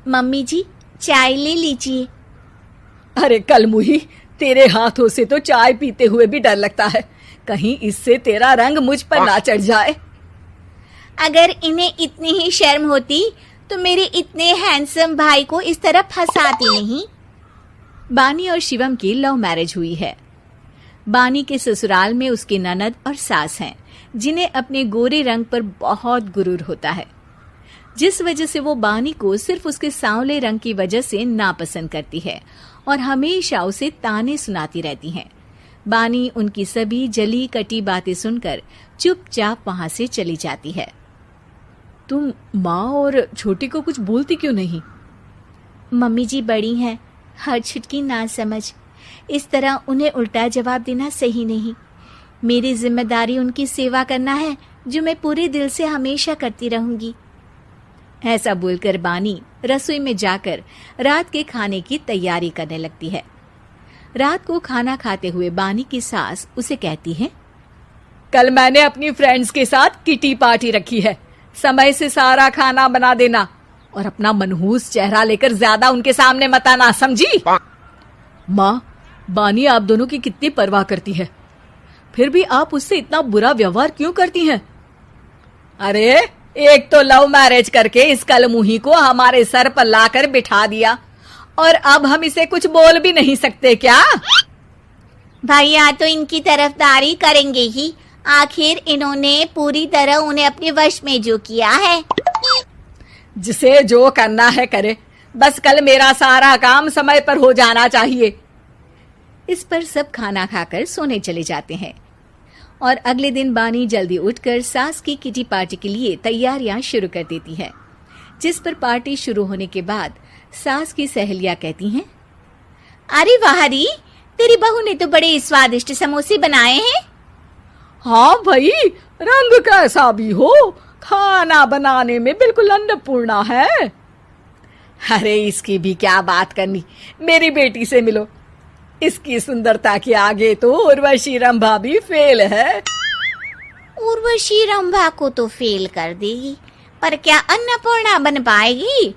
Mummy जी, चाय ले लीजिए। अरे कलमुही, तेरे हाथों से तो चाय पीते हुए भी डर लगता है, कहीं इससे तेरा रंग मुझ पर ना चढ़ जाए। अगर इन्हें इतनी ही शर्म होती तो मेरे इतने हैंडसम भाई को इस तरह फंसाती नहीं। बानी और शिवम की लव मैरिज हुई है। बानी के ससुराल में उसकी ननद और सास हैं, जिन्हें अपने गोरे रंग पर बहुत गुरूर होता है, जिस वजह से वो बानी को सिर्फ उसके सांवले रंग की वजह से नापसंद करती है और हमेशा उसे ताने सुनाती रहती हैं। बानी उनकी सभी जली कटी बातें सुनकर चुपचाप वहां से चली जाती है। तुम माँ और छोटी को कुछ बोलती क्यों नहीं? मम्मी जी बड़ी हैं, हर छुटकी ना समझ, इस तरह उन्हें उल्टा जवाब देना सही नहीं। मेरी जिम्मेदारी उनकी सेवा करना है, जो मैं पूरे दिल से हमेशा करती रहूंगी। ऐसा बोलकर बानी रसोई में जाकर रात के खाने की तैयारी करने लगती है। रात को खाना खाते हुए बानी की सास उसे कहती है, कल मैंने अपनी फ्रेंड्स के साथ किटी पार्टी रखी है, समय से सारा खाना बना देना और अपना मनहूस चेहरा लेकर ज्यादा उनके सामने मत आना, समझी? माँ, बानी आप दोनों की कितनी परवाह करती है, फिर भी आप उससे इतना बुरा व्यवहार क्यों करती हैं? अरे एक तो लव मैरिज करके इस कलमुही को हमारे सर पर लाकर बिठा दिया और अब हम इसे कुछ बोल भी नहीं सकते क्या? भैया तो इनकी तरफदारी करेंगे ही, आखिर इन्होंने पूरी तरह उन्हें अपने वश में जो किया है। जिसे जो करना है करे, बस कल मेरा सारा काम समय पर हो जाना चाहिए। इस पर सब खाना खाकर सोने चले जाते हैं और अगले दिन बानी जल्दी उठकर सास की किटी पार्टी के लिए तैयारियां शुरू कर देती है, जिस पर पार्टी शुरू होने के बाद सास की सहेलियां कहती हैं, अरे वाह री, तेरी बहू ने तो बड़े स्वादिष्ट समोसे बनाए हैं। हाँ भाई, रंग कैसा भी हो, खाना बनाने में बिल्कुल अन्नपूर्णा है। अरे इसकी भी क्या बात करनी, मेरी बेटी से मिलो, इसकी सुंदरता के आगे तो उर्वशी रंभा भी फेल है। उर्वशी रंभा को तो फेल कर देगी, पर क्या अन्नपूर्णा बन पाएगी?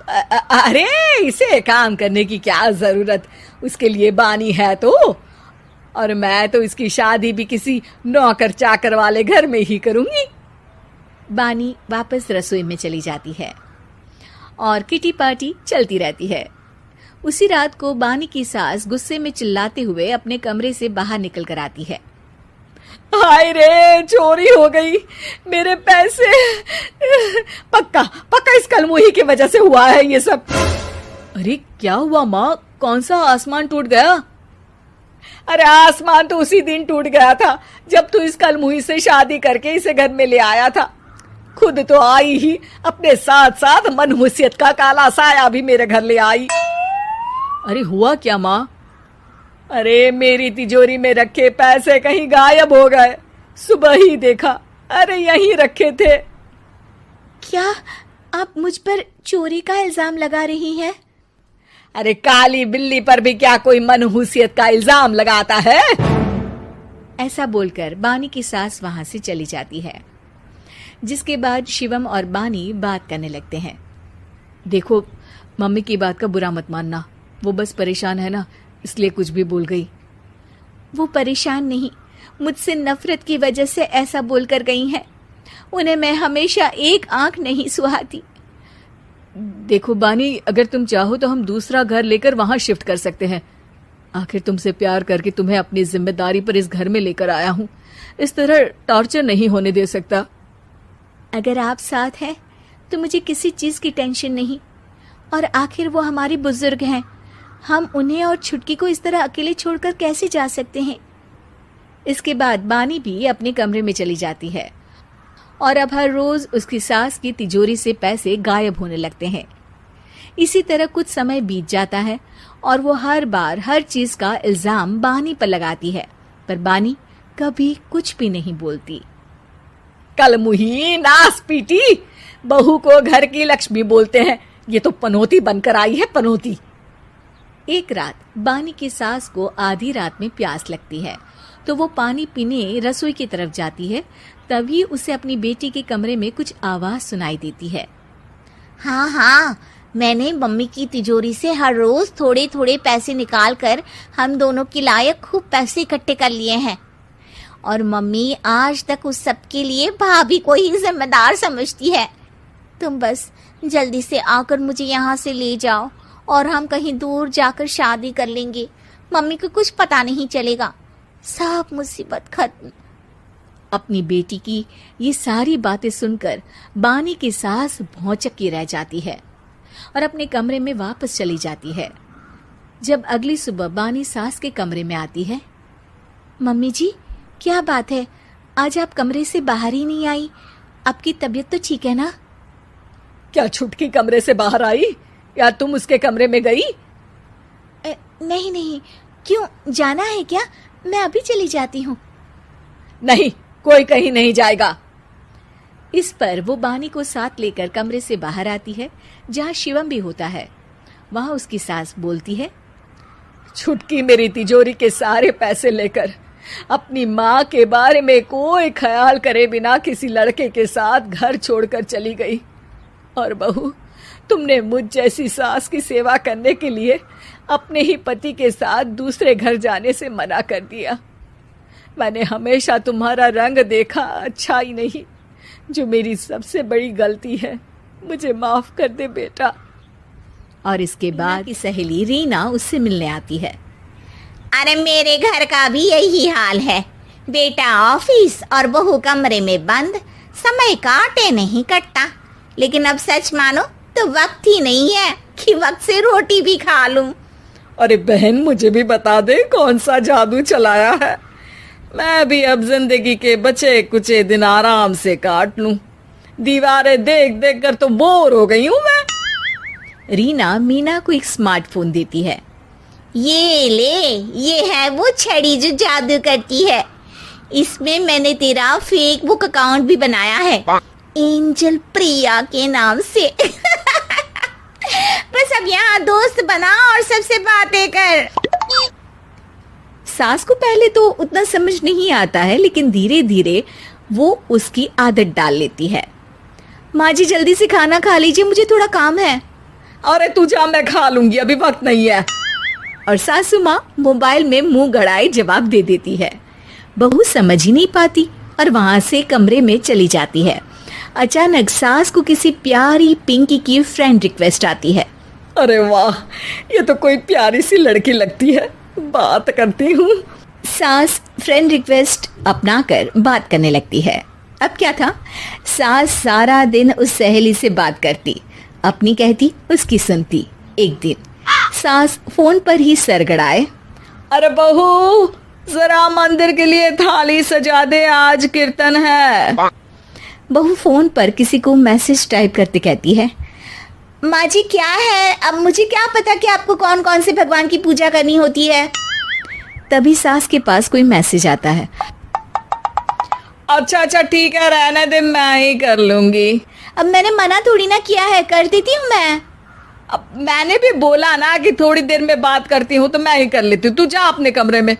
अरे इसे काम करने की क्या जरूरत, उसके लिए बानी है तो, और मैं तो इसकी शादी भी किसी नौकर चाकर वाले घर में ही करूंगी। बानी वापस रसोई में चली जाती है और किटी पार्टी चलती रहती है। उसी रात को बानी की सास गुस्से में चिल्लाते हुए अपने कमरे से बाहर निकल कर आती है। हाय रे, चोरी हो गई मेरे पैसे, पक्का पक्का इस कलमुही की वजह से हुआ है ये सब। अरे क्या हुआ माँ, कौन सा आसमान टूट गया? अरे आसमान तो उसी दिन टूट गया था जब तू इस कलमुही से शादी करके इसे घर में ले आया था। खुद तो आई ही, अपने साथ साथ मनहूसियत का काला साया भी मेरे घर ले आई। अरे हुआ क्या माँ? अरे मेरी तिजोरी में रखे पैसे कहीं गायब हो गए, सुबह ही देखा, अरे यहीं रखे थे। क्या आप मुझ पर चोरी का इल्जाम लगा रही हैं? अरे काली बिल्ली पर भी क्या कोई मनहूसियत का इल्जाम लगाता है? ऐसा बोलकर बानी की सास वहां से चली जाती है, जिसके बाद शिवम और बानी बात करने लगते हैं। देखो, मम्मी की बात का बुरा मत मानना, वो बस परेशान है ना, इसलिए कुछ भी बोल गई। वो परेशान नहीं, मुझसे नफरत की वजह से ऐसा बोलकर गई हैं। उन्हें मैं हमेशा एक आंख नहीं सुहाती। देखो बानी, अगर तुम चाहो तो हम दूसरा घर लेकर वहां शिफ्ट कर सकते हैं। आखिर तुमसे प्यार करके तुम्हें अपनी जिम्मेदारी पर इस घर में लेकर आया हूं, इस तरह टॉर्चर नहीं होने दे सकता। अगर आप साथ हैं तो मुझे किसी चीज की टेंशन नहीं, और आखिर वो हमारे बुजुर्ग हैं, हम उन्हें और छुटकी को इस तरह अकेले छोड़कर कैसे जा सकते हैं। इसके बाद बानी भी अपने कमरे में चली जाती है और अब हर रोज उसकी सास की तिजोरी से पैसे गायब होने लगते हैं। इसी तरह कुछ समय बीत जाता है और वो हर बार हर चीज का इल्जाम बानी पर लगाती है, पर बानी कभी कुछ भी नहीं बोलती। कलमुही नास पीटी, बहू को घर की लक्ष्मी बोलते हैं, ये तो पनौती बनकर आई है, पनौती। एक रात बानी की सास को आधी रात में प्यास लगती है, तो वो पानी पीने रसोई की तरफ जाती है। तभी उसे अपनी बेटी के कमरे में कुछ आवाज सुनाई देती है। हाँ हाँ, मैंने मम्मी की तिजोरी से हर रोज थोड़े थोड़े पैसे निकाल कर हम दोनों के लायक खूब पैसे इकट्ठे कर लिए हैं। और मम्मी आज तक उस सब के लिए भाभी को ही जिम्मेदार समझती है। तुम बस जल्दी से आकर मुझे यहाँ से ले जाओ और हम कहीं दूर जाकर शादी कर लेंगे। मम्मी को कुछ पता नहीं चलेगा, सब मुसीबत खत्म। अपनी बेटी की ये सारी बातें सुनकर बानी की सास भौंचक्की रह जाती है और अपने कमरे में वापस चली जाती है। जब अगली सुबह बानी सास के कमरे में आती है, मम्मी जी, क्या बात है, आज आप कमरे से बाहर ही नहीं आई? आपकी तबीयत तो ठीक है ना? क्या छुटकी कमरे से बाहर आई या तुम उसके कमरे में गई? नहीं नहीं, क्यों, जाना है क्या? मैं अभी चली जाती हूँ। नहीं, कोई कहीं नहीं जाएगा। इस पर वो बानी को साथ लेकर कमरे से बाहर आती है, जहाँ शिवम भी होता है। वहाँ उसकी सास बोलती है, छुटकी मेरी तिजोरी के सारे पैसे लेकर अपनी माँ के बारे में कोई ख्याल करे बिना किसी लड़के के साथ घर छोड़कर चली गई। और बहू, तुमने मुझ जैसी सास की सेवा करने के लिए अपने ही पति के साथ दूसरे घर जाने से मना कर दिया। मैंने हमेशा तुम्हारा रंग देखा अच्छा ही नहीं, जो मेरी सबसे बड़ी गलती है। मुझे माफ कर दे बेटा। और इसके बाद की सहेली रीना उससे मिलने आती है। अरे मेरे घर का भी यही हाल है, बेटा ऑफिस और बहू कमरे में बंद, समय काटे नहीं कटता। लेकिन अब सच मानो तो वक्त ही नहीं है कि वक्त से रोटी भी खा लूं। अरे बहन, मुझे भी बता दे कौन सा जादू चलाया है। मैं भी अब जिंदगी के बचे कुचे दिन आराम से काट लूं। दीवारें देख देख कर तो बोर हो गई हूं मैं। रीना मीना को एक स्मार्टफोन देती है। ये ले, ये है वो छड़ी जो जादू करती है। इसमें मैंने तेरा फेसबुक अकाउंट भी बनाया है, एंजल प्रिया के नाम से। बस अब यहाँ दोस्त बना और सबसे बातें कर। सास को पहले तो उतना समझ नहीं आता है, लेकिन धीरे धीरे वो उसकी आदत डाल लेती है। माँ जी जल्दी से खाना खा लीजिए, मुझे थोड़ा काम है। अरे तू जा, मैं खा लूंगी, अभी वक्त नहीं है। और सासू माँ मोबाइल में मुंह गड़ाए जवाब दे देती है। बहू समझ ही नहीं पाती और वहां से कमरे में चली जाती है। अचानक सास को किसी प्यारी पिंकी की फ्रेंड रिक्वेस्ट आती है। अरे वाह, ये तो कोई प्यारी सी लड़की लगती है, बात करती हूँ। सास फ्रेंड रिक्वेस्ट अपनाकर बात करने लगती है। अब क्या था, सास सारा दिन उस सहेली से बात करती, अपनी कहती, उसकी सुनती। एक दिन सास फोन पर ही सरगड़ाए, अरे बहू, जरा मंदिर के लिए थाली सजा दे, आज कीर्तन है। बहू फोन पर किसी को मैसेज टाइप करते कहती है, माँ जी क्या है, अब मुझे क्या पता कि आपको कौन कौन से भगवान की पूजा करनी होती है। तभी सास के पास कोई मैसेज आता है। अच्छा अच्छा ठीक है, रहने दे, मैं ही कर लूंगी। अब मैंने मना थोड़ी ना किया है, कर देती हूँ मैं। अब मैंने भी बोला ना कि थोड़ी देर में बात करती हूँ, तो मैं ही कर लेती हूँ, तू जा अपने कमरे में।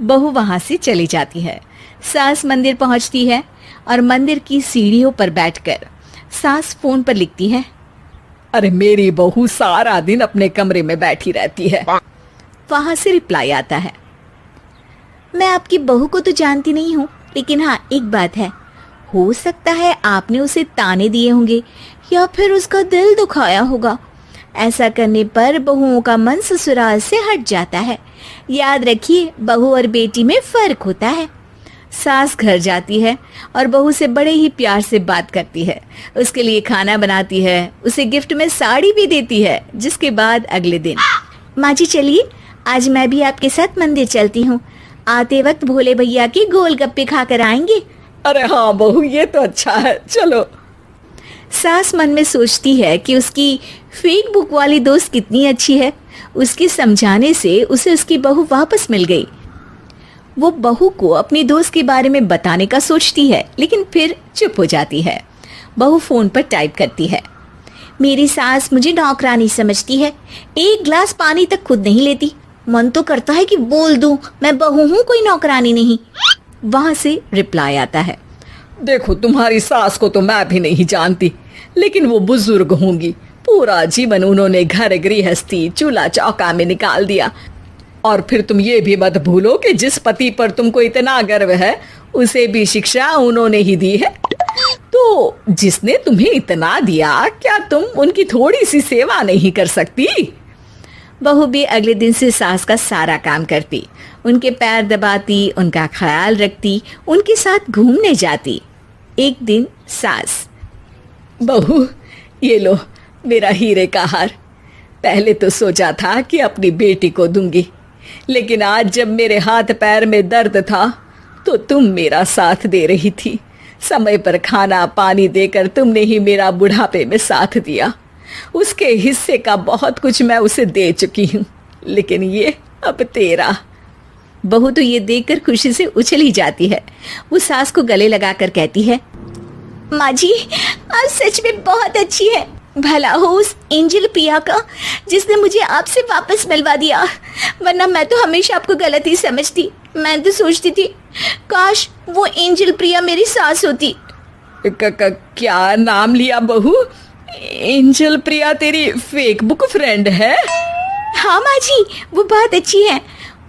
बहू वहां से चली जाती है। सास मंदिर पहुंचती है और मंदिर की सीढ़ियों पर बैठकर सास फोन पर लिखती है, अरे मेरी बहू सारा दिन अपने कमरे में बैठी रहती है। वहां से रिप्लाई आता है, मैं आपकी बहू को तो जानती नहीं हूँ, लेकिन हाँ एक बात है, हो सकता है आपने उसे ताने दिए होंगे या फिर उसका दिल दुखाया होगा। ऐसा करने पर बहुओं का मन ससुराल से हट जाता है। याद रखिए, बहू और बेटी में फर्क होता है। सास घर जाती है और बहू से बड़े ही प्यार से बात करती है, उसके लिए खाना बनाती है, उसे गिफ्ट में साड़ी भी देती है। जिसके बाद अगले दिन, माँ जी चलिए, आज मैं भी आपके साथ मंदिर चलती हूँ, आते वक्त भोले भैया के गोलगप्पे खाकर आएंगे। अरे हाँ बहू, ये तो अच्छा है, चलो। सास मन में सोचती है कि उसकी फेसबुक वाली दोस्त कितनी अच्छी है। उसके समझाने से उसे उसकी बहू वापस मिल गई। वो बहू को अपनी दोस्त के बारे में बताने का सोचती है, लेकिन फिर चुप हो जाती है। बहू फोन पर टाइप करती है, मेरी सास मुझे नौकरानी समझती है, एक गिलास पानी तक खुद नहीं लेती। मन तो करता है कि बोल दूं, मैं बहू हूँ, कोई नौकरानी नहीं। वहां से रिप्लाई आता है, देखो तुम्हारी सास को तो मैं भी नहीं जानती, लेकिन वो बुजुर्ग होंगी। पूरा जीवन उन्होंने घर गृहस्थी चूल्हा चौका में निकाल दिया। और फिर तुम ये भी मत भूलो कि जिस पति पर तुमको इतना गर्व है उसे भी शिक्षा उन्होंने ही दी है। तो जिसने तुम्हें इतना दिया, क्या तुम उनकी थोड़ी सी सेवा नहीं कर सकती? बहू भी अगले दिन से सास का सारा काम करती, उनके पैर दबाती, उनका ख्याल रखती, उनके साथ घूमने जाती। एक दिन सास, बहू ये लो मेरा हीरे का हार। पहले तो सोचा था कि अपनी बेटी को दूंगी, लेकिन आज जब मेरे हाथ पैर में दर्द था तो तुम मेरा साथ दे रही थी। समय पर खाना पानी देकर तुमने ही मेरा बुढ़ापे में साथ दिया। उसके हिस्से का बहुत कुछ मैं उसे दे चुकी हूँ, लेकिन ये अब तेरा। बहू तो ये देखकर खुशी से उछल ही जाती है। वो सास को गले लगाकर कहती है, माँ जी आज सच में बहुत अच्छी है। भला हो उस एंजल प्रिया का जिसने मुझे आपसे वापस मिलवा दिया, वरना मैं तो हमेशा आपको गलत ही समझती। मैं तो सोचती थी काश वो एंजल प्रिया मेरी सास होती। क्या नाम लिया बहू? एंजल प्रिया तेरी फेसबुक फ्रेंड है? हाँ माँ जी, वो बहुत अच्छी है।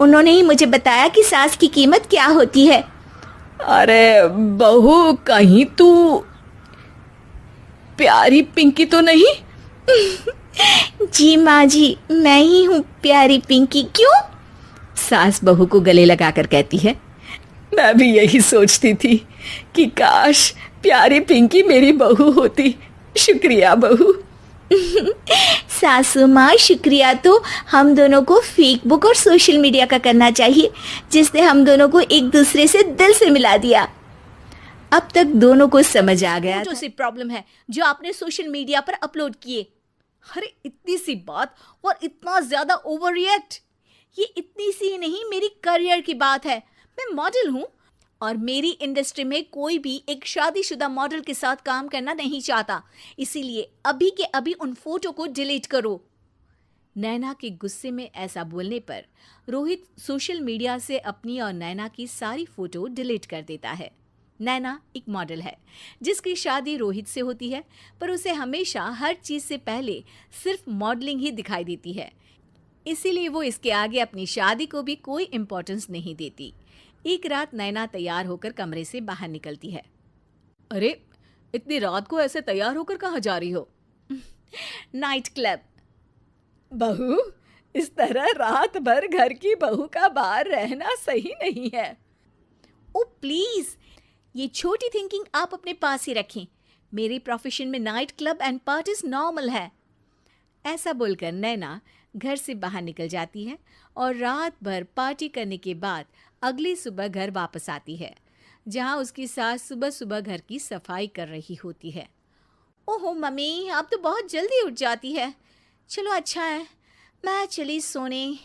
उन्होंने ही मुझे बताया कि सास की कीमत क्या होती है। अरे बहू, कहीं तू प्यारी पिंकी तो नहीं? जी माँ जी, मैं ही हूँ प्यारी पिंकी। क्यों? सास बहू को गले लगाकर कहती है। मैं भी यही सोचती थी कि काश प्यारी पिंकी मेरी बहू होती। शुक्रिया बहू। सासू माँ, शुक्रिया तो हम दोनों को फेसबुक और सोशल मीडिया का करना चाहिए, जिसने हम दोनों को एक दूसरे से दिल से मिला दिया। अब तक दोनों को समझ आ गया जो सी प्रॉब्लम है जो आपने सोशल मीडिया पर अपलोड किए। अरे इतनी सी बात और इतना ज्यादा ओवर रिएक्ट। ये इतनी सी नहीं, मेरी करियर की बात है। मैं मॉडल हूँ और मेरी इंडस्ट्री में कोई भी एक शादीशुदा मॉडल के साथ काम करना नहीं चाहता। इसीलिए अभी के अभी उन फोटो को डिलीट करो। नैना के गुस्से में ऐसा बोलने पर रोहित सोशल मीडिया से अपनी और नैना की सारी फोटो डिलीट कर देता है। नैना एक मॉडल है जिसकी शादी रोहित से होती है, पर उसे हमेशा हर चीज से पहले सिर्फ मॉडलिंग ही दिखाई देती है। इसीलिए वो इसके आगे अपनी शादी को भी कोई इम्पोर्टेंस नहीं देती। एक रात नैना तैयार होकर कमरे से बाहर निकलती है। अरे इतनी रात को ऐसे तैयार होकर कहाँ जा रही हो? Night club. बहू, इस तरह रात भर घर की बहू का बाहर रहना सही नहीं है। ओ प्लीज, ये छोटी थिंकिंग आप अपने पास ही रखें। मेरे प्रोफेशन में night club and parties normal है। ऐसा बोलकर नैना घर से बाहर निकल जाती है और रात भर पार्टी करने के बाद अगली सुबह घर वापस आती है, जहां उसकी सास सुबह सुबह घर की सफाई कर रही होती है। ओहो मम्मी, आप तो बहुत जल्दी उठ जाती है। चलो अच्छा है, मैं चली सोने।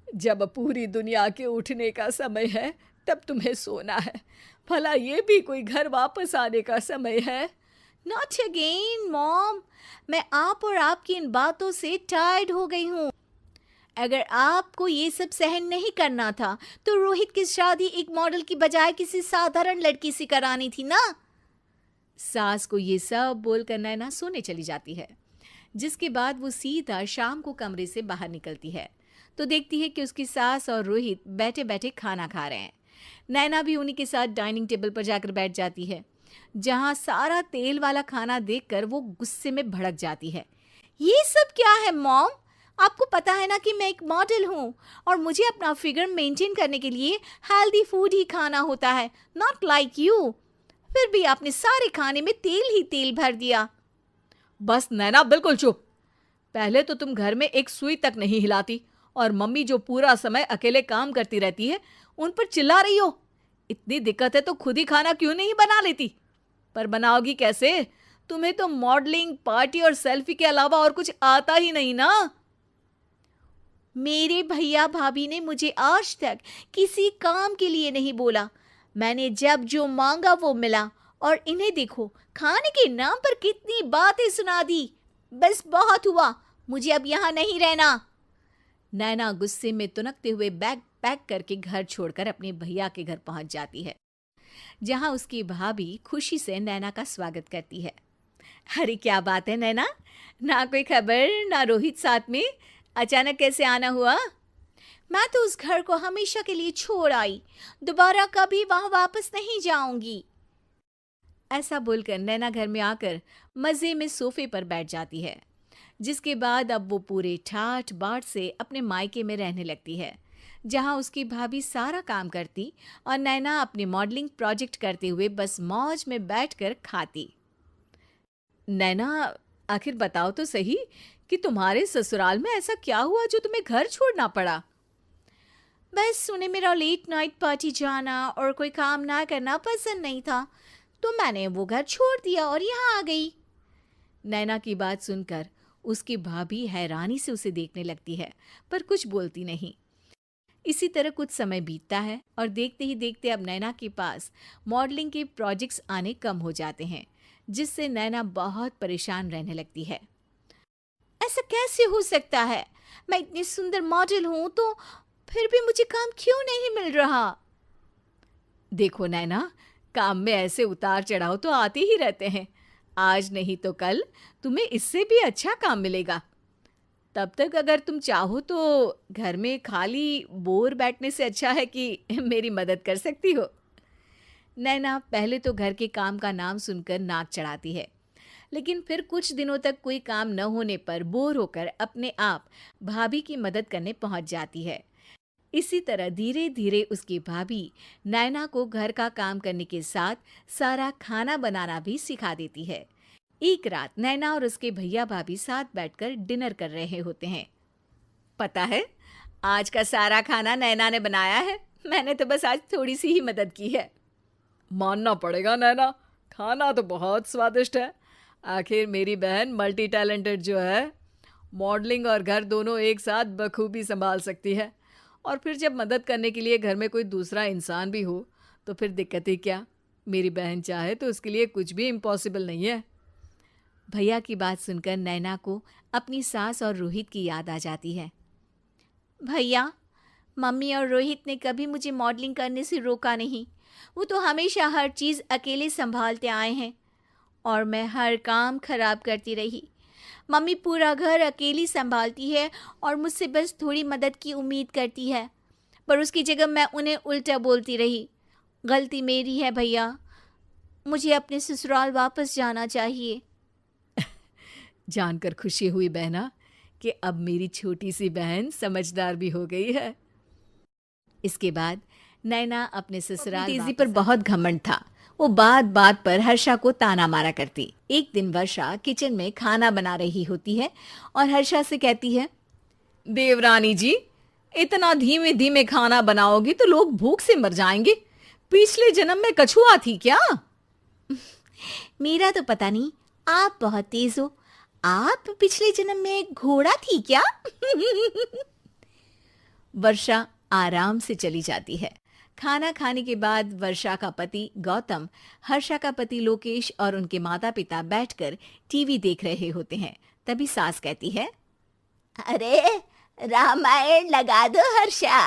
जब पूरी दुनिया के उठने का समय है तब तुम्हें सोना है। भला ये भी कोई घर वापस आने का समय है? नॉट अगेन मॉम, मैं आप और आपकी इन बातों से टायर्ड हो गई हूँ। अगर आपको ये सब सहन नहीं करना था तो रोहित की शादी एक मॉडल की बजाय किसी साधारण लड़की से करानी थी ना। सास को ये सब बोलकर नैना सोने चली जाती है, जिसके बाद वो सीधा शाम को कमरे से बाहर निकलती है तो देखती है कि उसकी सास और रोहित बैठे बैठे खाना खा रहे हैं। नैना भी उन्हीं के साथ डाइनिंग टेबल पर जाकर बैठ जाती है, जहां सारा तेल वाला खाना देखकर वो गुस्से में भड़क जाती है। ये सब क्या है मॉम? आपको पता है ना कि मैं एक मॉडल हूँ और मुझे अपना फिगर मेंटेन करने के लिए हेल्दी फूड ही खाना होता है, नॉट लाइक यू। फिर भी आपने सारे खाने में तेल ही तेल भर दिया। बस नैना, बिल्कुल चुप। पहले तो तुम घर में एक सुई तक नहीं हिलाती और मम्मी जो पूरा समय अकेले काम करती रहती है उन पर चिल्ला रही हो। इतनी दिक्कत है तो खुद ही खाना क्यों नहीं बना लेती? पर बनाओगी कैसे? तुम्हें तो मॉडलिंग, पार्टी और सेल्फी के अलावा और कुछ आता ही नहीं ना। मेरे भैया भाभी ने मुझे आज तक किसी काम के लिए नहीं बोला। मैंने जब जो मांगा वो मिला और इन्हें देखो, खाने के नाम पर कितनी बातें सुना दी। बस बहुत हुआ, मुझे अब यहाँ नहीं रहना। नैना गुस्से में तुनकते हुए बैग पैक करके घर छोड़कर अपने भैया के घर पहुंच जाती है। जहां उसकी भाभी खुशी से नैना का स्वागत करती है। अरे क्या बात है नैना, ना कोई खबर ना रोहित साथ में, अचानक कैसे आना हुआ? मैं तो उस घर को हमेशा के लिए छोड़ आई, दोबारा कभी वहां वापस नहीं जाऊंगी। ऐसा बोलकर नैना घर में आकर मजे में सोफे पर बैठ जाती है, जिसके बाद अब वो पूरे ठाठ बाट से अपने मायके में रहने लगती है, जहां उसकी भाभी सारा काम करती और नैना अपनी मॉडलिंग प्रोजेक्ट करते हुए बस मौज में बैठकर खाती। नैना, आखिर बताओ तो सही कि तुम्हारे ससुराल में ऐसा क्या हुआ जो तुम्हें घर छोड़ना पड़ा? बस उन्हें मेरा लेट नाइट पार्टी जाना और कोई काम ना करना पसंद नहीं था, तो मैंने वो घर छोड़ दिया और यहाँ आ गई। नैना की बात सुनकर उसकी भाभी हैरानी से उसे देखने लगती है, पर कुछ बोलती नहीं। इसी तरह कुछ समय बीतता है और देखते ही देखते अब नैना के पास मॉडलिंग के प्रोजेक्ट्स आने कम हो जाते हैं, जिससे नैना बहुत परेशान रहने लगती है। ऐसा कैसे हो सकता है? मैं इतनी सुंदर मॉडल हूं तो फिर भी मुझे काम क्यों नहीं मिल रहा? देखो नैना, काम में ऐसे उतार चढ़ाव तो आते ही रहते हैं। आज नहीं तो कल तुम्हें इससे भी अच्छा काम मिलेगा। तब तक अगर तुम चाहो तो घर में खाली बोर बैठने से अच्छा है कि मेरी मदद कर सकती हो। नैना पहले तो घर के काम का नाम सुनकर नाक चढ़ाती है, लेकिन फिर कुछ दिनों तक कोई काम न होने पर बोर होकर अपने आप भाभी की मदद करने पहुंच जाती है। इसी तरह धीरे धीरे उसकी भाभी नैना को घर का काम करने के साथ सारा खाना बनाना भी सिखा देती है। एक रात नैना और उसके भैया भाभी साथ बैठकर डिनर कर रहे होते हैं। पता है, आज का सारा खाना नैना ने बनाया है, मैंने तो बस आज थोड़ी सी ही मदद की है। मानना पड़ेगा नैना, खाना तो बहुत स्वादिष्ट है। आखिर मेरी बहन मल्टी टैलेंटेड जो है, मॉडलिंग और घर दोनों एक साथ बखूबी संभाल सकती है। और फिर जब मदद करने के लिए घर में कोई दूसरा इंसान भी हो तो फिर दिक्कत ही क्या। मेरी बहन चाहे तो उसके लिए कुछ भी इम्पॉसिबल नहीं है। भैया की बात सुनकर नैना को अपनी सास और रोहित की याद आ जाती है। भैया, मम्मी और रोहित ने कभी मुझे मॉडलिंग करने से रोका नहीं। वो तो हमेशा हर चीज़ अकेले संभालते आए हैं और मैं हर काम खराब करती रही। मम्मी पूरा घर अकेली संभालती है और मुझसे बस थोड़ी मदद की उम्मीद करती है, पर उसकी जगह मैं उन्हें उल्टा बोलती रही। गलती मेरी है भैया, मुझे अपने ससुराल वापस जाना चाहिए। जानकर खुशी हुई बहना कि अब मेरी छोटी सी बहन समझदार भी हो गई है। इसके बाद नैना अपने ससुराल तेजी पर बहुत घमंड था। वो बात बात पर हर्षा को ताना मारा करती। एक दिन वर्षा किचन में खाना बना रही होती है और हर्षा से कहती है, देवरानी जी, इतना धीमे धीमे खाना बनाओगी तो लोग भूख से मर जाएंगे। पिछले जन्म में कछुआ थी क्या? मेरा तो पता नहीं, आप बहुत तेज हो। आप पिछले जन्म में घोड़ा थी क्या? वर्षा आराम से चली जाती है। खाना खाने के बाद वर्षा का पति गौतम, हर्षा का पति लोकेश और उनके माता पिता बैठकर टीवी देख रहे होते हैं। तभी सास कहती है, अरे रामायण लगा दो हर्षा।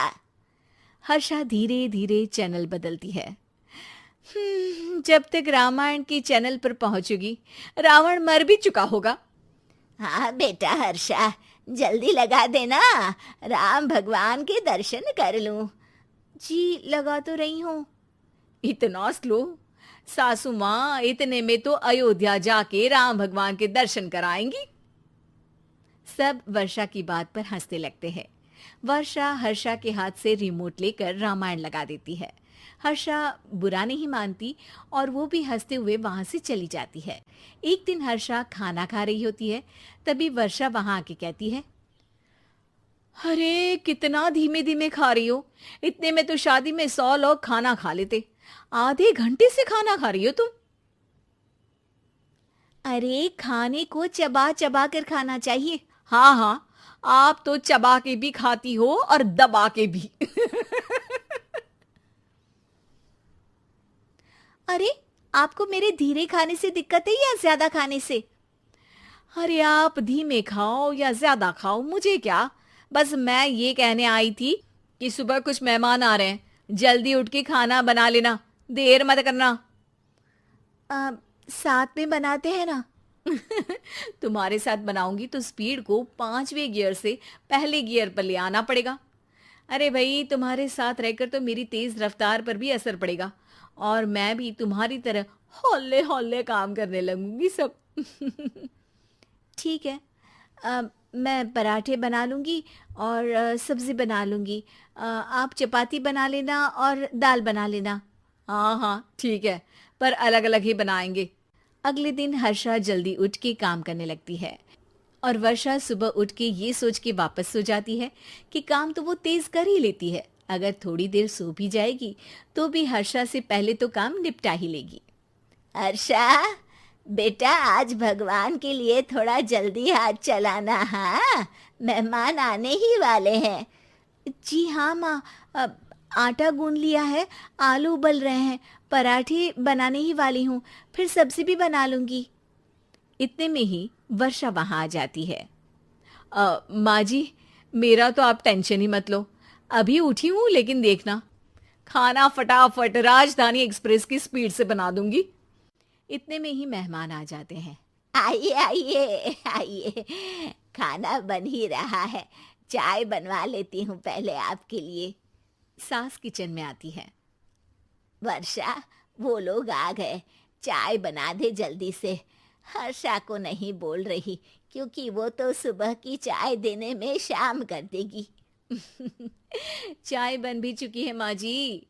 हर्षा धीरे धीरे चैनल बदलती है। जब तक रामायण के चैनल पर पहुंचेगी रावण मर भी चुका होगा। हाँ बेटा हर्षा, जल्दी लगा देना, राम भगवान के दर्शन कर लूं। जी लगा तो रही हूँ। इतना स्लो? सासू माँ इतने में तो अयोध्या जाके राम भगवान के दर्शन कराएंगी। सब वर्षा की बात पर हंसने लगते हैं। वर्षा हर्षा के हाथ से रिमोट लेकर रामायण लगा देती है। हर्षा बुरा नहीं मानती और वो भी हंसते हुए वहां से चली जाती है। एक दिन हर्षा खाना खा रही होती है, तभी वर्षा वहां आके कहती है, अरे कितना धीमे धीमे खा रही हो, इतने में तो शादी में 100 लोग खाना खा लेते। आधे घंटे से खाना खा रही हो तुम। अरे खाने को चबा चबा कर खाना चाहिए। हाँ हाँ, आप तो चबा के भी खाती हो और दबा के भी। अरे आपको मेरे धीरे खाने से दिक्कत है या ज्यादा खाने से? अरे आप धीमे खाओ या ज्यादा खाओ मुझे क्या, बस मैं ये कहने आई थी कि सुबह कुछ मेहमान आ रहे हैं, जल्दी उठ के खाना बना लेना, देर मत करना। साथ में बनाते हैं ना। तुम्हारे साथ बनाऊंगी तो स्पीड को 5वें गियर से पहले गियर पर ले आना पड़ेगा। अरे भाई, तुम्हारे साथ रहकर तो मेरी तेज रफ्तार पर भी असर पड़ेगा और मैं भी तुम्हारी तरह हौले हौले काम करने लगूंगी सब। ठीक है, मैं पराठे बना लूँगी और सब्ज़ी बना लूँगी। आप चपाती बना लेना और दाल बना लेना। हाँ हाँ ठीक है, पर अलग अलग ही बनाएंगे। अगले दिन हर्षा जल्दी उठ के काम करने लगती है और वर्षा सुबह उठ के ये सोच के वापस सो जाती है कि काम तो वो तेज कर ही लेती है। अगर थोड़ी देर सो भी जाएगी तो भी हर्षा से पहले तो काम निपटा ही लेगी। हर्षा बेटा, आज भगवान के लिए थोड़ा जल्दी हाथ चलाना। हाँ, मेहमान आने ही वाले हैं। जी हाँ माँ, आटा गूंद लिया है, आलू उबल रहे हैं, पराठे बनाने ही वाली हूँ, फिर सब्जी भी बना लूँगी। इतने में ही वर्षा वहां आ जाती है। माँ जी, मेरा तो आप टेंशन ही मत लो, अभी उठी हूँ, लेकिन देखना खाना फटाफट राजधानी एक्सप्रेस की स्पीड से बना दूंगी। इतने में ही मेहमान आ जाते हैं। आइए आइए आइए, खाना बन ही रहा है, चाय बनवा लेती हूँ पहले आपके लिए। सास किचन में आती है। वर्षा, वो लोग आ गए, चाय बना दे जल्दी से। हर्षा को नहीं बोल रही क्योंकि वो तो सुबह की चाय देने में शाम कर देगी। चाय बन भी चुकी है माँ जी।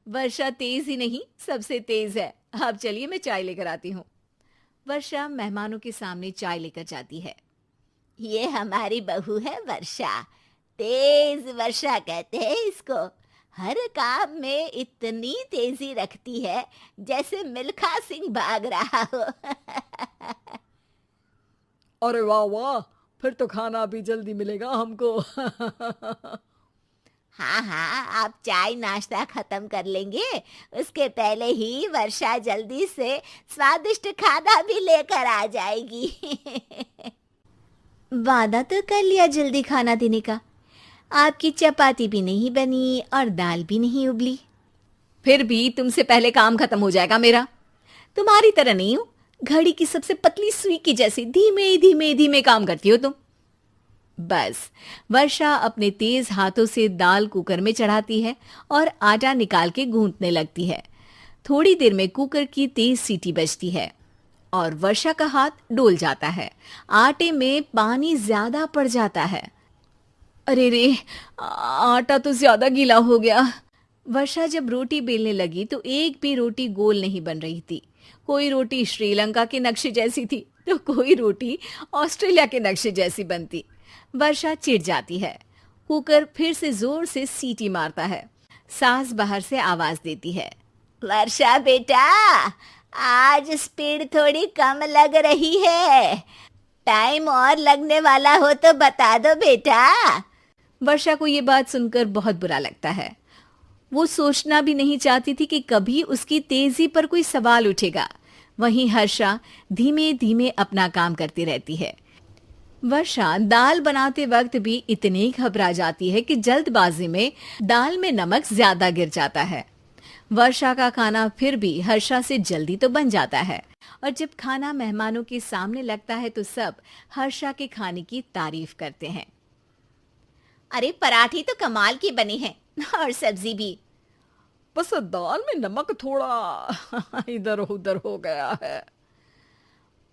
वर्षा तेज ही नहीं, सबसे तेज है। आप चलिए, मैं चाय लेकर आती हूँ। वर्षा मेहमानों के सामने चाय लेकर जाती है। ये हमारी बहू है वर्षा, तेज वर्षा कहते हैं इसको। हर काम में इतनी तेजी रखती है जैसे मिल्खा सिंह भाग रहा हो। अरे वाह वाह, फिर तो खाना भी जल्दी मिलेगा हमको। हाँ हाँ, आप चाय नाश्ता खत्म कर लेंगे, उसके पहले ही वर्षा जल्दी से स्वादिष्ट खाना भी लेकर आ जाएगी। वादा तो कर लिया जल्दी खाना देने का, आपकी चपाती भी नहीं बनी और दाल भी नहीं उबली। फिर भी तुमसे पहले काम खत्म हो जाएगा मेरा। तुम्हारी तरह नहीं हूं, घड़ी की सबसे पतली सुई की जैसी धीमे धीमे धीमे काम करती हो तुम। बस वर्षा अपने तेज हाथों से दाल कुकर में चढ़ाती है और आटा निकाल के गूंथने लगती है। थोड़ी देर में कुकर की तेज सीटी बजती है और वर्षा का हाथ डोल जाता है। आटे में पानी ज्यादा पड़ जाता है। अरे रे, आटा तो ज्यादा गीला हो गया। वर्षा जब रोटी बेलने लगी तो एक भी रोटी गोल नहीं बन रही थी। कोई रोटी श्रीलंका के नक्शे जैसी थी तो कोई रोटी ऑस्ट्रेलिया के नक्शे जैसी बनती। वर्षा चिढ़ जाती है। कुकर फिर से जोर से सीटी मारता है। सास बाहर से आवाज देती है, वर्षा बेटा, आज स्पीड थोड़ी कम लग रही है, टाइम और लगने वाला हो तो बता दो बेटा। वर्षा को ये बात सुनकर बहुत बुरा लगता है। वो सोचना भी नहीं चाहती थी कि कभी उसकी तेजी पर कोई सवाल उठेगा। वहीं हर्षा धीमे धीमे अपना काम करती रहती है। वर्षा दाल बनाते वक्त भी इतनी घबरा जाती है कि जल्दबाजी में दाल में नमक ज्यादा गिर जाता है। वर्षा का खाना फिर भी हर्षा से जल्दी तो बन जाता है और जब खाना मेहमानों के सामने लगता है तो सब हर्षा के खाने की तारीफ करते हैं। अरे पराठी तो कमाल की बनी है और सब्जी भी। बस दाल में नमक थोड़ा इधर उधर हो गया है।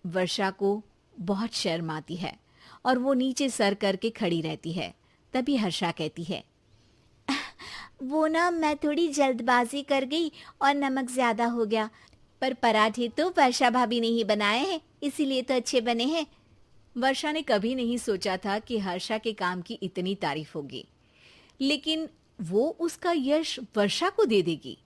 वर्षा को बहुत शर्म आती है और वो नीचे सर करके खड़ी रहती है। तभी हर्षा कहती है, वो ना, मैं थोड़ी जल्दबाजी कर गई और नमक ज्यादा हो गया, पर पराठे तो वर्षा भाभी ने ही बनाए हैं, इसीलिए तो अच्छे बने हैं। वर्षा ने कभी नहीं सोचा था कि हर्षा के काम की इतनी तारीफ होगी, लेकिन वो उसका यश वर्षा को दे देगी।